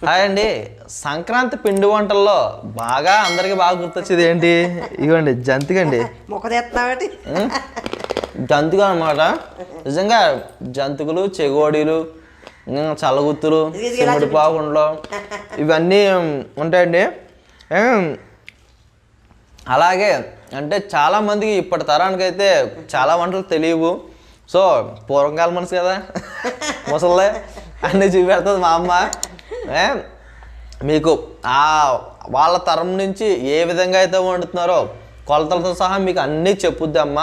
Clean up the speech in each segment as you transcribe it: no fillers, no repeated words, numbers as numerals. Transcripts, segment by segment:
Hi అండి. సంక్రాంతి పిండి వంటల్లో అందరికి బాగా గుర్తొచ్చేది ఏంటి? ఇవ్వండి జంతికండి. మొక్కదెత్తాబట్టి జంతిక అనమాట. నిజంగా జంతికలు, చెగోడీలు, చల్లగుత్తులు, సిమ్మిడి పాకుండలు ఇవన్నీ ఉంటాయండి. అలాగే అంటే చాలామందికి ఇప్పటి తరానికి అయితే చాలా వంటలు తెలియవు. సో పూర్వకాల మనసు కదా ముసలే అన్నీ చూపెడుతుంది మా అమ్మ. మీకు వాళ్ళ తరం నుంచి ఏ విధంగా అయితే వండుతున్నారో కొలతలతో సహా మీకు అన్నీ చెప్పుద్ది అమ్మ.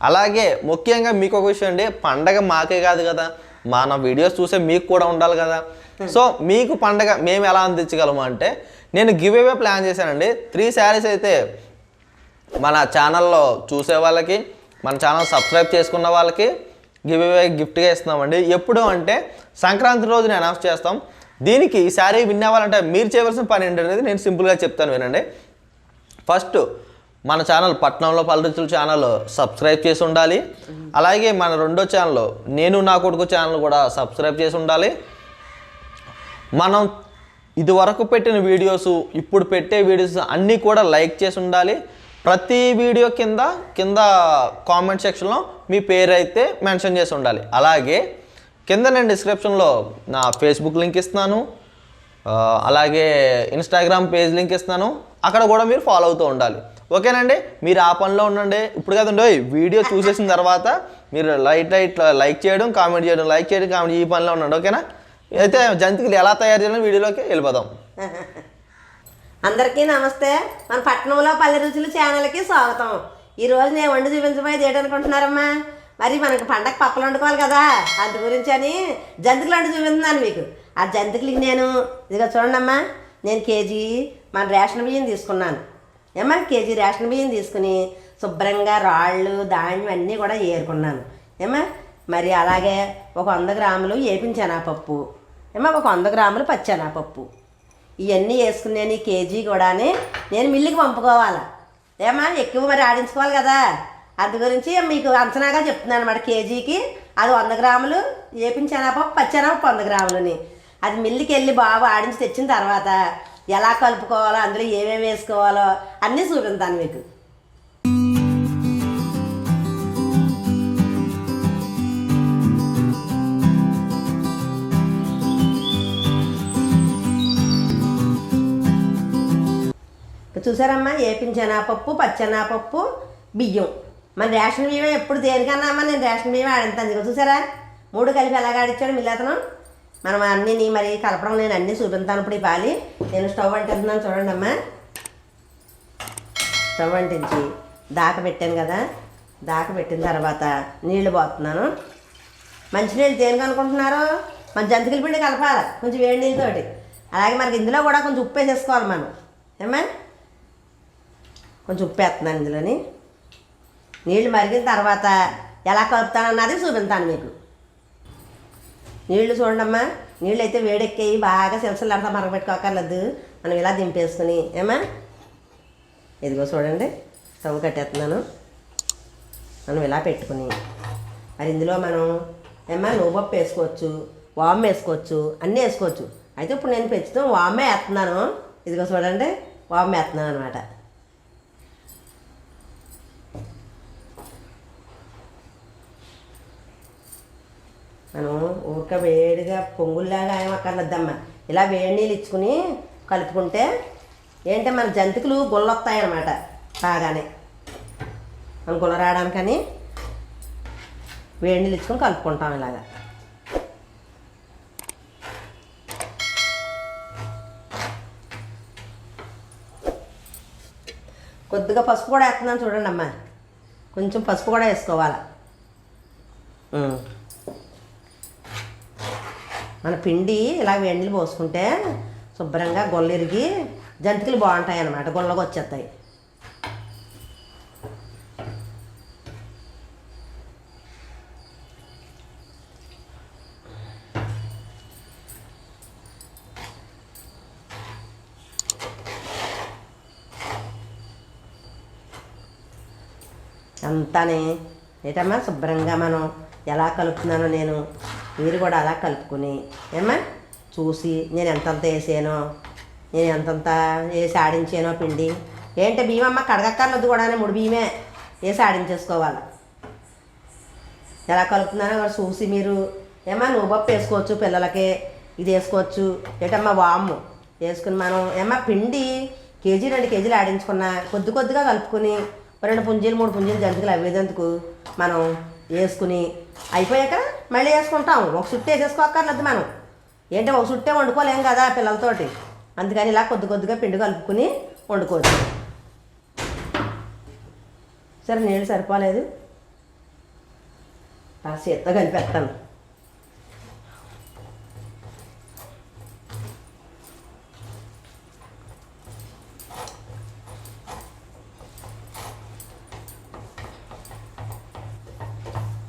అలాగే ముఖ్యంగా మీకు ఒక విషయం అండి, పండగ మాకే కాదు కదా, మన వీడియోస్ చూసే మీకు కూడా ఉండాలి కదా. సో మీకు పండగ మేము ఎలా అందించగలము అంటే నేను గివ్ అవే ప్లాన్ చేశానండి. 3 శారీస్ అయితే మన ఛానల్లో చూసే వాళ్ళకి, మన ఛానల్ సబ్స్క్రైబ్ చేసుకున్న వాళ్ళకి గివ్ అవే గిఫ్ట్గా ఇస్తున్నామండి. ఎప్పుడు అంటే సంక్రాంతి రోజున అనౌన్స్ చేస్తాం. దీనికి ఈ శారీ విన్ అవ్వాలంటే మీరు చేయవలసిన పని ఏంటనేది నేను సింపుల్గా చెప్తాను వినండి. ఫస్ట్ మన ఛానల్ పట్నంలో పల్లెరుచులు ఛానల్ సబ్స్క్రైబ్ చేసి ఉండాలి. అలాగే మన రెండో ఛానల్ నేను నా కొడుకు ఛానల్ కూడా సబ్స్క్రైబ్ చేసి ఉండాలి. మనం ఇదివరకు పెట్టిన వీడియోస్, ఇప్పుడు పెట్టే వీడియోస్ అన్నీ కూడా లైక్ చేసి ఉండాలి. ప్రతి వీడియో కింద కామెంట్ సెక్షన్లో మీ పేరు అయితే మెన్షన్ చేసి ఉండాలి. అలాగే కింద నేను డిస్క్రిప్షన్లో నా ఫేస్బుక్ లింక్ ఇస్తున్నాను, అలాగే ఇన్స్టాగ్రామ్ పేజ్ లింక్ ఇస్తున్నాను. అక్కడ కూడా మీరు ఫాలో అవుతూ ఉండాలి. ఓకేనండి, మీరు ఆ పనిలో ఉండండి. ఇప్పుడు కదండి వీడియో చూసేసిన తర్వాత మీరు లైక్ చేయడం, కామెంట్ చేయడం, కామెంట్ ఈ పనిలో ఉండండి. ఓకేనా? అయితే జంతికలు ఎలా తయారు చేయాలని వీడియోలోకి వెళ్ళిపోదాం. అందరికీ నమస్తే. మన పట్నంలో పల్లె రుచులు ఛానల్కి స్వాగతం. ఈరోజు నేను వండి చూపించబోయేది ఏంటనుకుంటున్నారమ్మా? మరి మనకు పండగ పప్పలు వండుకోవాలి కదా, అందు గురించి అని జంతికలు వండి చూపిస్తున్నాను మీకు. ఆ జంతికలకి నేను ఇదిగో చూడండమ్మా, నేను కేజీ మన రేషన్ బియ్యం తీసుకున్నాను. ఏమా కేజీ రేషన్ బియ్యం తీసుకుని శుభ్రంగా రాళ్ళు ధాన్యం అన్నీ కూడా ఏరుకున్నాను. ఏమా మరి అలాగే ఒక 100 గ్రాములు ఏపించెనాపప్పు, ఏమా ఒక 100 గ్రాములు పచ్చెనాపప్పు, ఇవన్నీ వేసుకుని నేను ఈ కేజీ కూడా నేను మిల్లుకి పంపుకోవాలి. ఏమా ఎక్కువ మరి ఆడించుకోవాలి కదా, అందు గురించి మీకు అంచనాగా చెప్తున్నాను అనమాట. కేజీకి అది 100 గ్రాములు ఏపించెనాపప్పు, పచ్చెనాపప్పు 100 గ్రాములని అది మిల్లుకి వెళ్ళి బాగా ఆడించి తెచ్చిన తర్వాత ఎలా కలుపుకోవాలో, అందులో ఏమేమి వేసుకోవాలో అన్నీ చూపిస్తాను మీకు. చూసారమ్మా, ఏపించెనాపప్పు, పచ్చెనాపప్పు, బియ్యం. మన రేషన్ బియ్యం ఎప్పుడు దేనికన్నా అమ్మా నేను రేషన్ బియ్యం ఆడింతాను. చూసారా 3 కలిపి ఎలాగ ఆడించాడు మిల్లతను. మనం అన్నీ మరి కలపడం నేను అన్నీ చూపిస్తాను. ఇప్పుడు ఈ పాలి నేను స్టవ్ అంటిస్తున్నాను చూడండి అమ్మా. స్టవ్ అంటించి దాక పెట్టాను కదా, దాక పెట్టిన తర్వాత నీళ్లు పోతున్నాను. మంచినీళ్ళు దేనికి అనుకుంటున్నారు? మన జంతికల పిండి కలపాలి కొంచెం వేడి నీళ్ళతోటి. అలాగే మనకి ఇందులో కూడా కొంచెం ఉప్పు వేసేసుకోవాలి మనం. ఏమ్మా కొంచెం ఉప్పు వేస్తున్నాను ఇందులోని. నీళ్ళు మరిగిన తర్వాత ఎలా కలుపుతానన్నది చూపిస్తాను మీకు. నీళ్లు చూడండమ్మా, నీళ్ళు అయితే వేడెక్కాయి, బాగా సిలసిల్లంతా మరగబెట్టుకోకర్లేదు. మనం ఇలా దింపేసుకుని ఏమా ఇదిగో చూడండి, స్టవ్ కట్టేస్తున్నాను. మనం ఇలా పెట్టుకుని మరి ఇందులో మనం ఏమా నువ్వుపప్పు వేసుకోవచ్చు, వాము వేసుకోవచ్చు, అన్నీ వేసుకోవచ్చు. అయితే ఇప్పుడు నేను పెంచుతాం వామే వేస్తున్నాను. ఇదిగో చూడండి, వాము వేస్తున్నాను అనమాట. మనం ఊరిక వేడిగా పొంగుల్లాగా ఏమక్కర్లేద్దమ్మా, ఇలా వేడి నీళ్ళు ఇచ్చుకుని కలుపుకుంటే ఏంటంటే మన జంతికలు గుల్లొస్తాయి అన్నమాట. బాగానే మనం గుల్ల రావడానికని వేడి నీళ్ళు ఇచ్చుకొని కలుపుకుంటాం ఇలాగా. కొద్దిగా పసుపు కూడా వేస్తున్నాను చూడండి అమ్మా, కొంచెం పసుపు కూడా వేసుకోవాలి. మన పిండి ఇలా వేడిలు పోసుకుంటే శుభ్రంగా గొల్లెరిగి జంతికలు బాగుంటాయి అన్నమాట, గొల్లగా వచ్చేస్తాయి. అంతానే ఏంటమ్మా శుభ్రంగా మనం ఎలా కలుపుతున్నానో నేను, మీరు కూడా అలా కలుపుకుని ఏమ్మా చూసి నేను ఎంతంత వేసానో, నేను ఎంతంత వేసి ఆడించానో పిండి. ఏంటి బియ్యమమ్మ కడగక్కర్లేదు కూడా, 3 బియ్యమే వేసి ఆడించేసుకోవాలి. ఎలా కలుపుతున్నానో కూడా చూసి మీరు ఏమా నువ్వుపప్పు వేసుకోవచ్చు, పిల్లలకి ఇది వేసుకోవచ్చు. ఏంటమ్మా వాము వేసుకుని మనం ఏమా పిండి కేజీ 2 కేజీలు ఆడించుకున్న కొద్ది కొద్దిగా కలుపుకొని 2 పుంజీలు 3 పుంజీలు జంతికలు అవ్వేదందుకు మనం వేసుకుని అయిపోయాక మళ్ళీ వేసుకుంటాం. ఒక సుట్టు వేసేసుకోక్కర్లేదు మనం. ఏంటి ఒక సుట్టే వండుకోలేం కదా పిల్లలతోటి, అందుకని ఇలా కొద్ది కొద్దిగా పిండి కలుపుకుని వండుకోవచ్చు. సరే నీళ్ళు సరిపోలేదు, ఆ చేత్తో కలిపేస్తాను.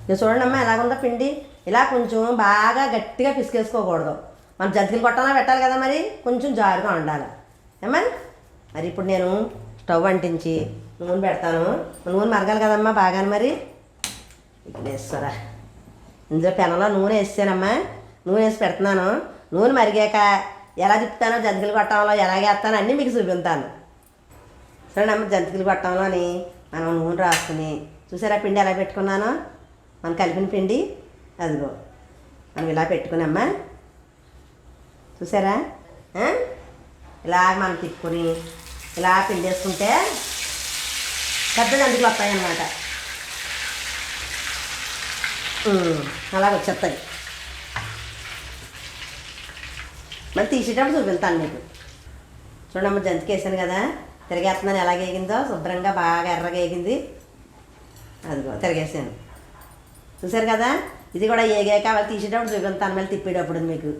ఇక చూడండి అమ్మ ఎలాగుందో పిండి. ఇలా కొంచెం బాగా గట్టిగా పిసికేసుకోకూడదు. మనం జంతికలు కొట్టాలా పెట్టాలి కదా, మరి కొంచెం జారుగా ఉండాలి ఏమా. మరి ఇప్పుడు నేను స్టవ్ అంటించి నూనె పెడతాను. నూనె మరగాలి కదమ్మా బాగానే. మరి ఇక్కడ వేస్తారా, ఇందులో పెనంలో నూనె వేసానమ్మా. నూనె వేసి పెడుతున్నాను. నూనె మరిగాక ఎలా తిప్పుతానో జంతికలు కొట్టడంలో ఎలాగ వేస్తానో అన్నీ మీకు చూపిస్తాను. చూడండి అమ్మ, జంతికలు కొట్టడంలోని మనం నూనె రాసుకుని చూసారా పిండి ఎలా పెట్టుకున్నానో, మనం కలిపిన పిండి అదిగో మనం ఇలా పెట్టుకునమ్మా. చూసారా ఇలా మనం తిప్పుకొని ఇలా పిండి వేసుకుంటే పెద్ద జంతికలు వస్తాయి అన్నమాట. అలాగ వచ్చేస్తాయి. మరి తీసేటప్పుడు చూపిస్తాను మీకు. చూడమ్మా జంతికి వేసాను కదా, తిరిగేస్తున్నాను. ఎలాగ వేగిందో శుభ్రంగా బాగా ఎర్రగా వేగింది. అదిగో తిరిగేసాను. చూసారు కదా, ఇది కూడా ఏగాక అవి తీసేటప్పుడు చూపిస్తాను, మళ్ళీ తిప్పేటప్పుడు మీకు.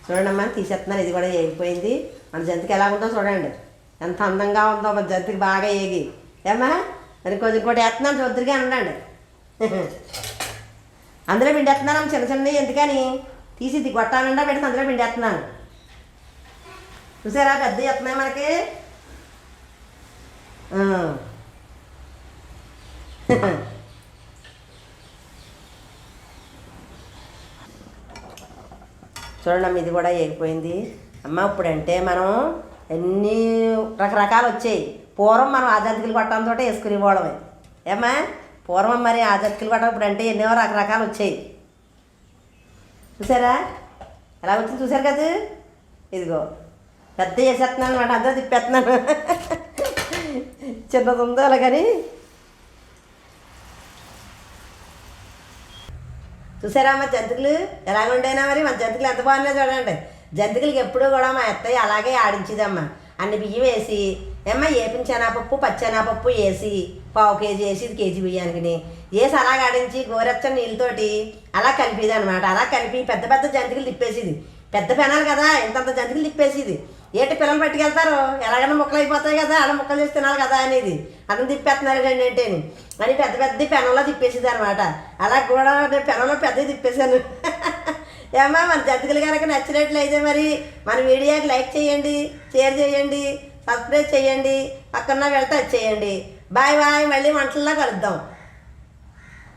చూడండి అమ్మా తీసేస్తున్నాను. ఇది కూడా ఏగిపోయింది. మన జంతికి ఎలా ఉందో చూడండి, ఎంత అందంగా ఉందో. మన జంతికి బాగా ఏగి ఏమ్మా. మరి కొంచెం కూడా వేస్తున్నాను, చూద్దరిగా ఉండండి. అందులో పిండి వేస్తున్నాను చిన్న చిన్నవి, ఎందుకని తీసి ఇది గొట్టాలండా పెట్టి అందులో పిండి వేస్తున్నాను. చూసారా పెద్ద వేస్తున్నాయి మనకి. చూడండి అమ్మ ఇది కూడా ఏగిపోయింది. అమ్మ ఇప్పుడంటే మనం ఎన్ని రకరకాలు వచ్చాయి. పూర్వం మనం ఆ జంతికలు కొట్టడంతో వేసుకుని పోవడమే ఏమ్మా. పూర్వం మరి ఆ జంతికలు కొట్టడం ఇప్పుడంటే ఎన్నో రకరకాలు వచ్చాయి. చూసారా ఎలా వచ్చింది, చూసారు కదా. ఇదిగో పెద్ద చేసేస్తున్నాను అనమాట, అందరూ తిప్పేస్తున్నాను. చిన్నది ఉందో అలాగని. చూసారా అమ్మ జంతికలు ఎలాగుండైనా మరి మన జంతికలు ఎంత బాగున్నాయో చూడండి. జంతికలకి ఎప్పుడూ కూడా మా అత్తయ్య అలాగే ఆడించిదమ్మా. అన్ని బియ్యం వేసి ఏమ్మా ఏపిన శనగపప్పు పచ్చెనగపప్పు వేసి 1/2 కేజీ వేసి కేజీ బియ్యానికి వేసి అలాగ ఆడించి గోరెచ్చని నీళ్ళతోటి అలా కలిపేది అనమాట. అలా కలిపి పెద్ద పెద్ద జంతికలు తిప్పేసేది. పెద్ద పెనాలి కదా, ఇంతంత జంతికలు తిప్పేసేది. ఏంటి పిల్లలు పట్టుకెళ్తారు, ఎలాగైనా ముక్కలు అయిపోతాయి కదా, అలా ముక్కలు చేసి తినాలి కదా అనేది. అతను తిప్పేస్తున్నారు ఏంటంటేని అని పెద్ద పెద్ద పెనంలో తిప్పేసేది అనమాట. అలా కూడా పెనంలో పెద్దవి తిప్పేశాను. ఏమా మన జంతికలు కనుక నచ్చినట్లయితే మరి మన వీడియోకి లైక్ చేయండి, షేర్ చేయండి, సబ్స్క్రైబ్ చేయండి, పక్కన వెళ్తే చేయండి. బాయ్ బాయ్, మళ్ళీ వంటల్లో కలుద్దాం.